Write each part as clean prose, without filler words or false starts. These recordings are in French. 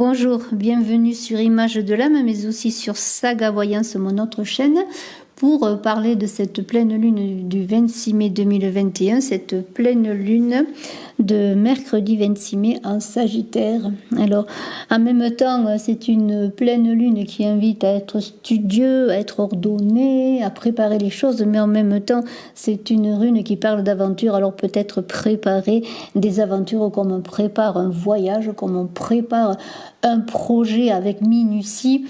Bonjour, bienvenue sur Image de l'âme, mais aussi sur Saga Voyance, mon autre chaîne, pour parler de cette pleine lune du 26 mai 2021, cette pleine lune de mercredi 26 mai en Sagittaire. Alors, en même temps, c'est une pleine lune qui invite à être studieux, à être ordonné, à préparer les choses, mais en même temps, c'est une rune qui parle d'aventure. Alors, peut-être préparer des aventures comme on prépare un voyage, comme on prépare un projet avec minutie.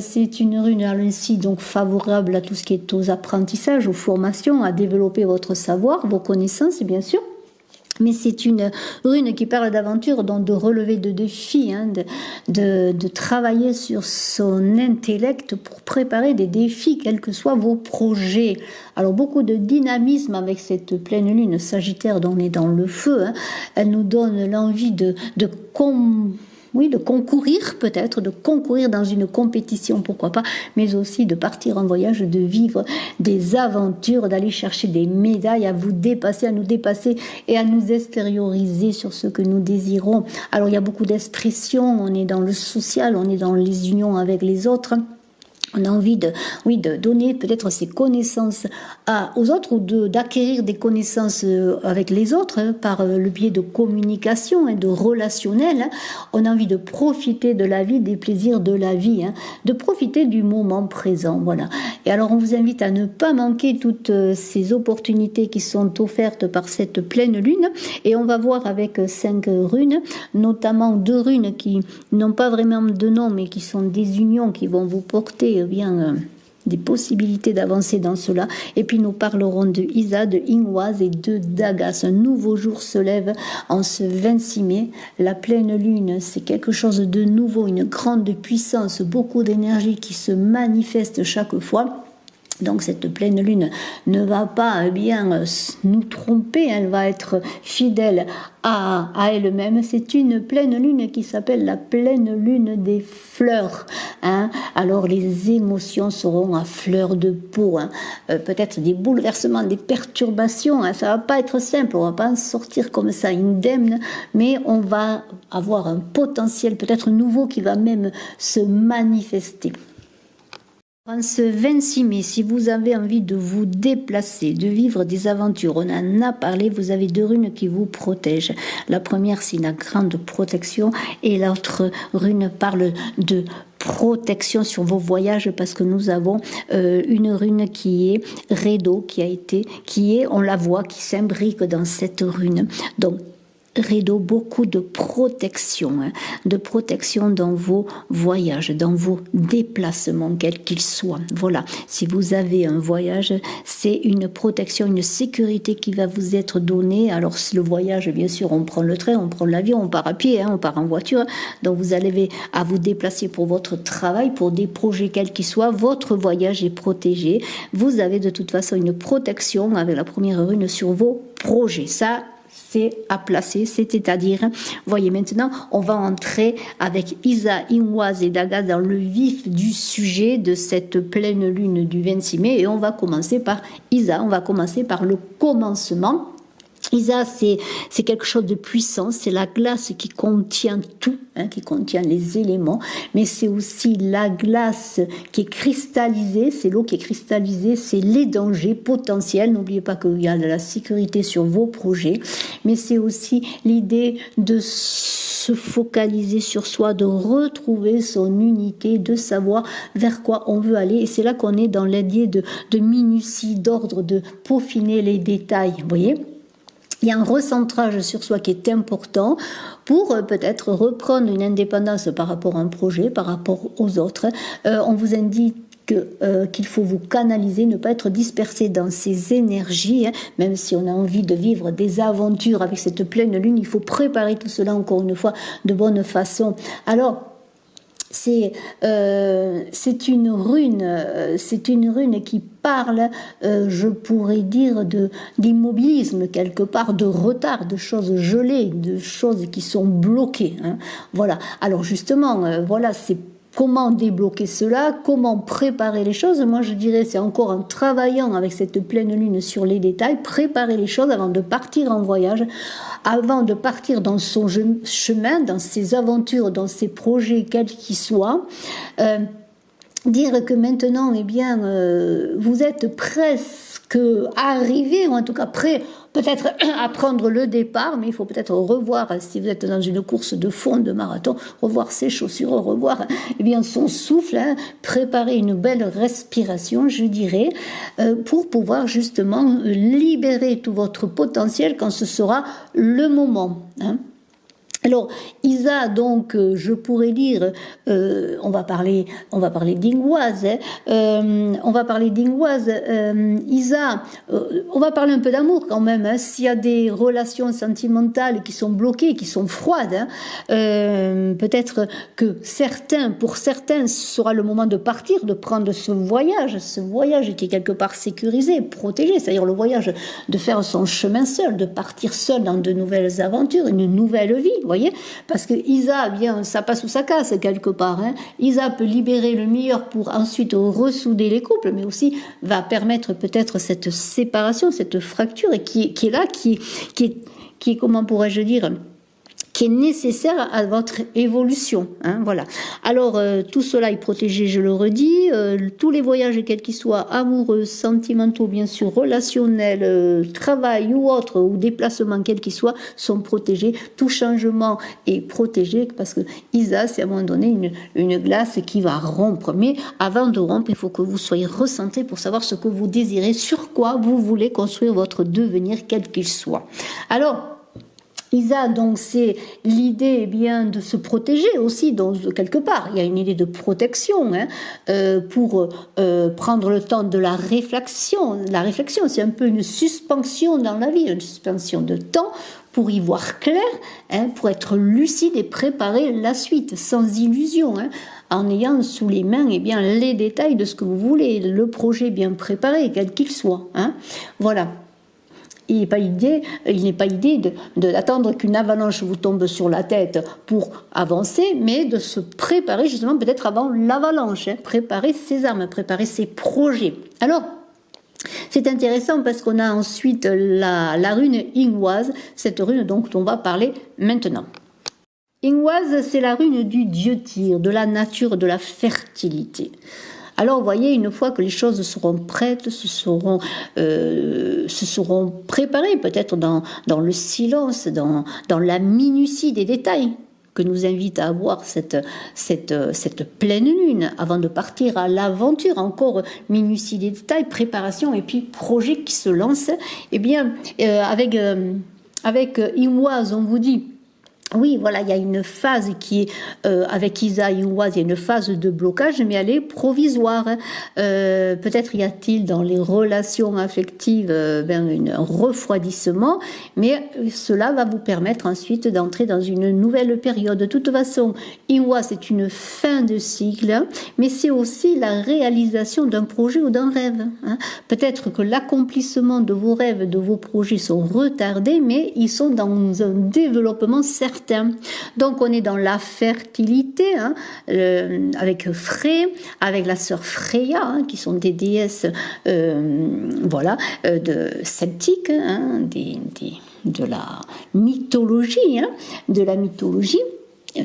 C'est une rune ainsi donc favorable à tout ce qui est aux apprentissages, aux formations, à développer votre savoir, vos connaissances bien sûr. Mais c'est une rune qui parle d'aventure, donc de relever de défis, de travailler sur son intellect pour préparer des défis, quels que soient vos projets. Alors beaucoup de dynamisme avec cette pleine lune Sagittaire dont on est dans le feu. Elle nous donne l'envie de concourir peut-être, de concourir dans une compétition, pourquoi pas, mais aussi de partir en voyage, de vivre des aventures, d'aller chercher des médailles, à vous dépasser, à nous dépasser et à nous extérioriser sur ce que nous désirons. Alors il y a beaucoup d'expressions, on est dans le social, on est dans les unions avec les autres. On a envie de donner peut-être ses connaissances aux autres ou d'acquérir des connaissances avec les autres par le biais de communication et de relationnel. On a envie de profiter de la vie, des plaisirs de la vie, de profiter du moment présent. Voilà. Et alors on vous invite à ne pas manquer toutes ces opportunités qui sont offertes par cette pleine lune. Et on va voir avec 5 runes, notamment 2 runes qui n'ont pas vraiment de nom mais qui sont des unions qui vont vous porter des possibilités d'avancer dans cela. Et puis nous parlerons de Isa, de Ingwaz et de Dagas. Un nouveau jour se lève en ce 26 mai. La pleine lune, c'est quelque chose de nouveau, une grande puissance, beaucoup d'énergie qui se manifeste chaque fois. Donc cette pleine lune ne va pas nous tromper, elle va être fidèle à elle-même. C'est une pleine lune qui s'appelle la pleine lune des fleurs. Alors les émotions seront à fleur de peau. Peut-être des bouleversements, des perturbations. Ça va pas être simple, on va pas en sortir comme ça indemne, mais on va avoir un potentiel peut-être nouveau qui va même se manifester. En ce 26 mai, si vous avez envie de vous déplacer, de vivre des aventures, on en a parlé, vous avez 2 runes qui vous protègent. La première, c'est la grande protection et l'autre rune parle de protection sur vos voyages parce que nous avons une rune qui est Redo, on la voit, qui s'imbrique dans cette rune. Donc, Redo, beaucoup de protection dans vos voyages, dans vos déplacements, quels qu'ils soient. Voilà, si vous avez un voyage, c'est une protection, une sécurité qui va vous être donnée. Alors, le voyage, bien sûr, on prend le train, on prend l'avion, on part à pied, on part en voiture. Donc, vous allez à vous déplacer pour votre travail, pour des projets quels qu'ils soient. Votre voyage est protégé. Vous avez de toute façon une protection avec la première rune sur vos projets. Ça, c'est à placer, c'est-à-dire, voyez maintenant, on va entrer avec Isa, Ingwaz et Dagas dans le vif du sujet de cette pleine lune du 26 mai et on va commencer par Isa, on va commencer par le commencement. Isa, c'est quelque chose de puissant, c'est la glace qui contient tout, qui contient les éléments, mais c'est aussi la glace qui est cristallisée, c'est l'eau qui est cristallisée, c'est les dangers potentiels, n'oubliez pas qu'il y a de la sécurité sur vos projets, mais c'est aussi l'idée de se focaliser sur soi, de retrouver son unité, de savoir vers quoi on veut aller, et c'est là qu'on est dans l'idée de minutie, d'ordre, de peaufiner les détails, vous voyez. Il y a un recentrage sur soi qui est important pour peut-être reprendre une indépendance par rapport à un projet, par rapport aux autres. On vous indique qu'il faut vous canaliser, ne pas être dispersé dans ces énergies, même si on a envie de vivre des aventures avec cette pleine lune, il faut préparer tout cela encore une fois de bonne façon. Alors, c'est une rune qui parle, je pourrais dire, d'immobilisme quelque part, de retard, de choses gelées, de choses qui sont bloquées. Voilà. Alors justement, voilà, c'est Comment débloquer cela? Comment préparer les choses? Moi, je dirais, c'est encore en travaillant avec cette pleine lune sur les détails, préparer les choses avant de partir en voyage, avant de partir dans son chemin, dans ses aventures, dans ses projets, quels qu'ils soient. Dire que maintenant, eh bien, vous êtes presque arrivé, ou en tout cas prêt peut-être à prendre le départ, mais il faut peut-être revoir, si vous êtes dans une course de fond, de marathon, revoir ses chaussures, revoir eh bien, son souffle, hein, préparer une belle respiration, je dirais, pour pouvoir justement libérer tout votre potentiel quand ce sera le moment. Hein. Alors, Isa, donc, je pourrais dire, on va parler d'Ingwaz, on va parler d'Ingwaz, Isa, on va parler un peu d'amour quand même, hein, s'il y a des relations sentimentales qui sont bloquées, qui sont froides, hein, peut-être que pour certains, ce sera le moment de partir, de prendre ce voyage qui est quelque part sécurisé, protégé, c'est-à-dire le voyage de faire son chemin seul, de partir seul dans de nouvelles aventures, une nouvelle vie. Voyez, parce que Isa, bien, ça passe ou ça casse quelque part. Hein. Isa peut libérer le meilleur pour ensuite ressouder les couples, mais aussi va permettre peut-être cette séparation, cette fracture, et qui est là, qui est, comment pourrais-je dire, qui est nécessaire à votre évolution. Hein, voilà. Alors, tout cela est protégé, je le redis. Tous les voyages, quels qu'ils soient, amoureux, sentimentaux, bien sûr, relationnels, travail ou autres, ou déplacements, quels qu'ils soient, sont protégés. Tout changement est protégé, parce que Isa, c'est à un moment donné une glace qui va rompre. Mais avant de rompre, il faut que vous soyez recentré pour savoir ce que vous désirez, sur quoi vous voulez construire votre devenir, quel qu'il soit. Alors, Isa, donc, c'est l'idée, eh bien, de se protéger aussi, donc, quelque part. Il y a une idée de protection, hein, pour prendre le temps de la réflexion. La réflexion, c'est un peu une suspension dans la vie, une suspension de temps pour y voir clair, hein, pour être lucide et préparer la suite, sans illusion, hein, en ayant sous les mains, eh bien, les détails de ce que vous voulez, le projet bien préparé, quel qu'il soit. Hein. Voilà. Il n'est pas idée d'attendre qu'une avalanche vous tombe sur la tête pour avancer, mais de se préparer justement peut-être avant l'avalanche, hein, préparer ses armes, préparer ses projets. Alors, c'est intéressant parce qu'on a ensuite la rune Ingwaz, cette rune dont on va parler maintenant. Ingwaz, c'est la rune du dieu Tyr, de la nature, de la fertilité. Alors, vous voyez, une fois que les choses seront prêtes, se seront préparées, peut-être dans le silence, dans la minutie des détails, que nous invite à avoir cette pleine lune, avant de partir à l'aventure, encore minutie des détails, préparation, et puis projet qui se lance. Eh bien, avec Ingwaz, on vous dit, oui, voilà, il y a une phase qui est, avec Isa et Ingwaz, il y a une phase de blocage, mais elle est provisoire. Peut-être y a-t-il dans les relations affectives un refroidissement, mais cela va vous permettre ensuite d'entrer dans une nouvelle période. De toute façon, Ingwaz, c'est une fin de cycle, mais c'est aussi la réalisation d'un projet ou d'un rêve. Hein. Peut-être que l'accomplissement de vos rêves, de vos projets sont retardés, mais ils sont dans un développement certain. Donc on est dans la fertilité, hein, avec Frey, avec la sœur Freya, hein, qui sont des déesses celtiques, hein, de la mythologie,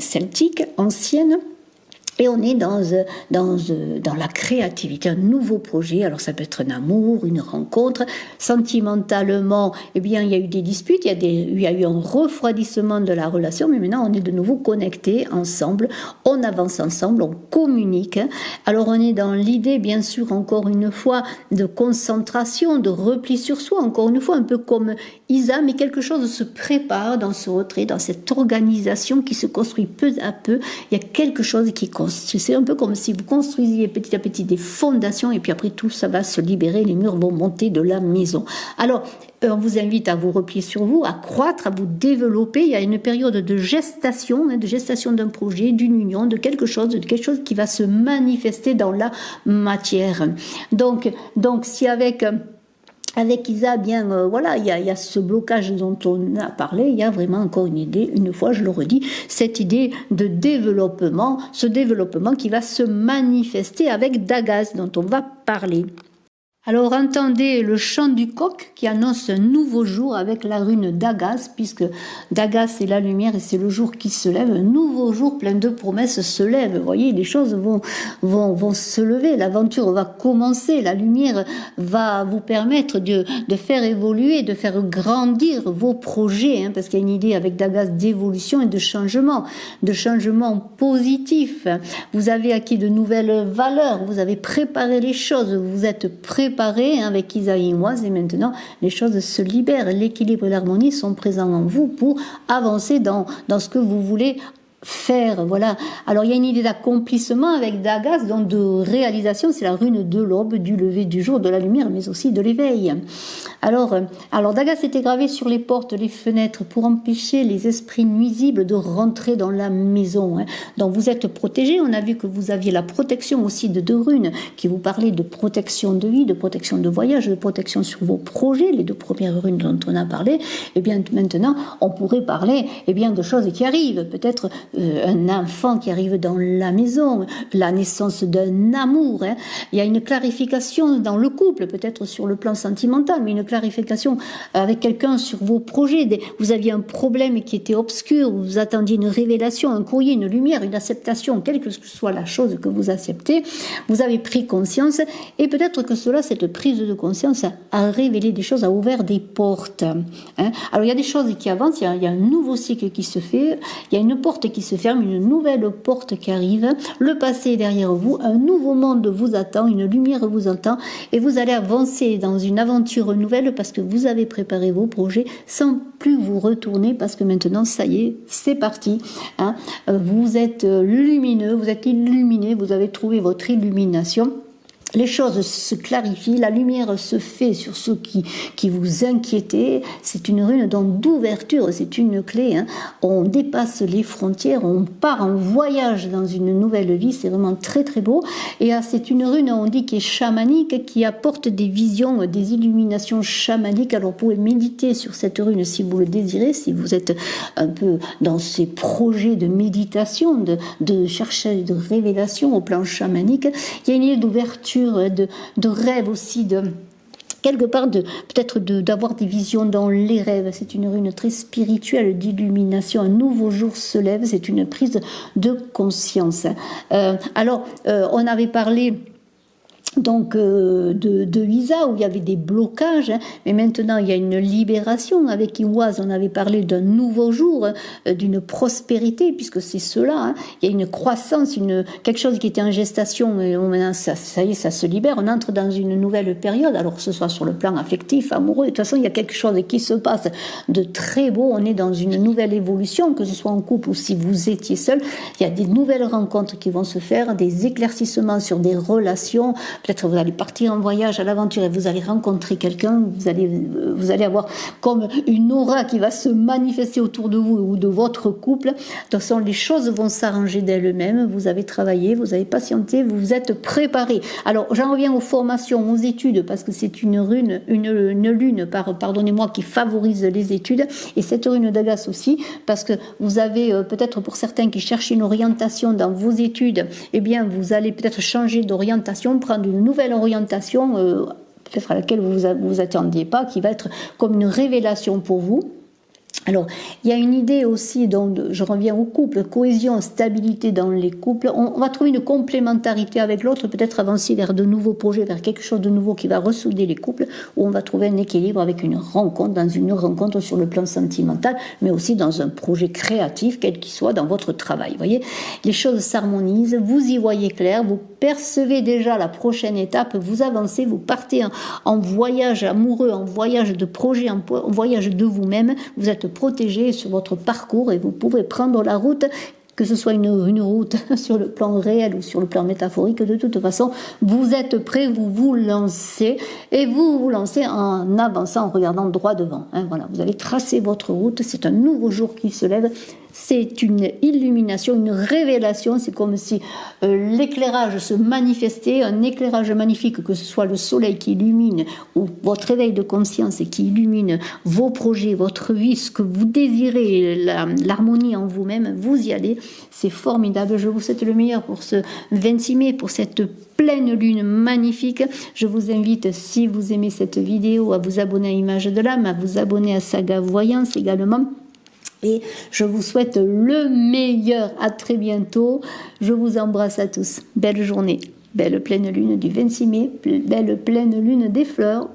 celtique ancienne. Et on est dans la créativité, un nouveau projet. Alors ça peut être un amour, une rencontre. Sentimentalement, eh bien, il y a eu des disputes, il y a eu un refroidissement de la relation, mais maintenant on est de nouveau connectés ensemble, on avance ensemble, on communique. Alors on est dans l'idée, bien sûr, encore une fois, de concentration, de repli sur soi, encore une fois, un peu comme Isa, mais quelque chose se prépare dans ce retrait, dans cette organisation qui se construit peu à peu. Il y a quelque chose qui c'est un peu comme si vous construisiez petit à petit des fondations et puis après tout ça va se libérer, les murs vont monter de la maison. Alors on vous invite à vous replier sur vous, à croître, à vous développer. Il y a une période de gestation d'un projet, d'une union, de quelque chose qui va se manifester dans la matière. Donc si avec avec Isa, bien voilà, il y a ce blocage dont on a parlé, il y a vraiment encore une idée, une fois je le redis, cette idée de développement, ce développement qui va se manifester avec Dagas dont on va parler. Alors entendez le chant du coq qui annonce un nouveau jour avec la rune Dagas, puisque Dagas c'est la lumière et c'est le jour qui se lève, un nouveau jour plein de promesses se lève. Vous voyez, les choses vont se lever, l'aventure va commencer, la lumière va vous permettre de faire évoluer, de faire grandir vos projets, parce qu'il y a une idée avec Dagas d'évolution et de changement positif. Vous avez acquis de nouvelles valeurs, vous avez préparé les choses, vous êtes préparé avec Isaïe et Oise, et maintenant les choses se libèrent, l'équilibre et l'harmonie sont présents en vous pour avancer dans ce que vous voulez faire, voilà. Alors il y a une idée d'accomplissement avec Dagas, donc de réalisation, c'est la rune de l'aube, du lever du jour, de la lumière, mais aussi de l'éveil. Alors Dagas était gravé sur les portes, les fenêtres, pour empêcher les esprits nuisibles de rentrer dans la maison. Donc vous êtes protégés, on a vu que vous aviez la protection aussi de 2 runes qui vous parlaient de protection de vie, de protection de voyage, de protection sur vos projets, les 2 premières runes dont on a parlé. Et bien maintenant, on pourrait parler de choses qui arrivent, peut-être un enfant qui arrive dans la maison, la naissance d'un amour. Il y a une clarification dans le couple, peut-être sur le plan sentimental, mais une clarification avec quelqu'un sur vos projets. Vous aviez un problème qui était obscur, vous attendiez une révélation, un courrier, une lumière, une acceptation, quelle que soit la chose que vous acceptez, vous avez pris conscience, et peut-être que cette prise de conscience a révélé des choses, a ouvert des portes. Alors il y a des choses qui avancent, il y a un nouveau cycle qui se fait, il y a une porte qui se ferme, une nouvelle porte qui arrive, le passé est derrière vous, un nouveau monde vous attend, une lumière vous attend, et vous allez avancer dans une aventure nouvelle parce que vous avez préparé vos projets sans plus vous retourner, parce que maintenant ça y est, c'est parti. Vous êtes lumineux, vous êtes illuminé, vous avez trouvé votre illumination. Les choses se clarifient, la lumière se fait sur ceux qui vous inquiétaient. C'est une rune d'ouverture, c'est une clé. On dépasse les frontières, on part en voyage dans une nouvelle vie, c'est vraiment très très beau. Et c'est une rune, on dit, qui est chamanique, qui apporte des visions, des illuminations chamaniques. Alors vous pouvez méditer sur cette rune si vous le désirez, si vous êtes un peu dans ces projets de méditation, de chercher de révélation au plan chamanique. Il y a une idée d'ouverture, de rêve aussi, quelque part peut-être d'avoir des visions dans les rêves. C'est une rune très spirituelle d'illumination. Un nouveau jour se lève, c'est une prise de conscience. On avait parlé donc de Isa, où il y avait des blocages, mais maintenant il y a une libération. Avec Iwaz, on avait parlé d'un nouveau jour, d'une prospérité, puisque c'est cela. Il y a une croissance, quelque chose qui était en gestation, et maintenant ça y est, ça se libère. On entre dans une nouvelle période, alors que ce soit sur le plan affectif, amoureux. De toute façon, il y a quelque chose qui se passe de très beau. On est dans une nouvelle évolution, que ce soit en couple ou si vous étiez seul. Il y a des nouvelles rencontres qui vont se faire, des éclaircissements sur des relations. Peut-être vous allez partir en voyage à l'aventure et vous allez rencontrer quelqu'un, vous allez avoir comme une aura qui va se manifester autour de vous ou de votre couple. Donc les choses vont s'arranger d'elles-mêmes, vous avez travaillé, vous avez patienté, vous vous êtes préparé. Alors j'en reviens aux formations, aux études, parce que c'est une lune, pardonnez-moi, qui favorise les études, et cette rune d'Agas aussi, parce que vous avez peut-être pour certains qui cherchent une orientation dans vos études, eh bien vous allez peut-être changer d'orientation, prendre une nouvelle orientation, peut-être à laquelle vous vous attendiez pas, qui va être comme une révélation pour vous. Alors, il y a une idée aussi, donc, je reviens au couple, cohésion, stabilité dans les couples. On va trouver une complémentarité avec l'autre, peut-être avancer vers de nouveaux projets, vers quelque chose de nouveau qui va ressouder les couples, où on va trouver un équilibre avec une rencontre sur le plan sentimental, mais aussi dans un projet créatif, quel qu'il soit, dans votre travail. Vous voyez, les choses s'harmonisent, vous y voyez clair, vous percevez déjà la prochaine étape, vous avancez, vous partez en voyage amoureux, en voyage de projet, en voyage de vous-même, vous êtes protégé sur votre parcours et vous pouvez prendre la route, que ce soit une route sur le plan réel ou sur le plan métaphorique. De toute façon, vous êtes prêt, vous vous lancez, et vous vous lancez en avançant, en regardant droit devant. Voilà, vous avez tracé votre route, c'est un nouveau jour qui se lève, c'est une illumination, une révélation. C'est comme si l'éclairage se manifestait, un éclairage magnifique, que ce soit le soleil qui illumine ou votre éveil de conscience qui illumine vos projets, votre vie, ce que vous désirez, l'harmonie en vous-même, vous y allez. C'est formidable. Je vous souhaite le meilleur pour ce 26 mai, pour cette pleine lune magnifique. Je vous invite, si vous aimez cette vidéo, à vous abonner à Image de l'âme, à vous abonner à Saga Voyance également. Et je vous souhaite le meilleur. À très bientôt. Je vous embrasse à tous. Belle journée. Belle pleine lune du 26 mai. Belle pleine lune des fleurs.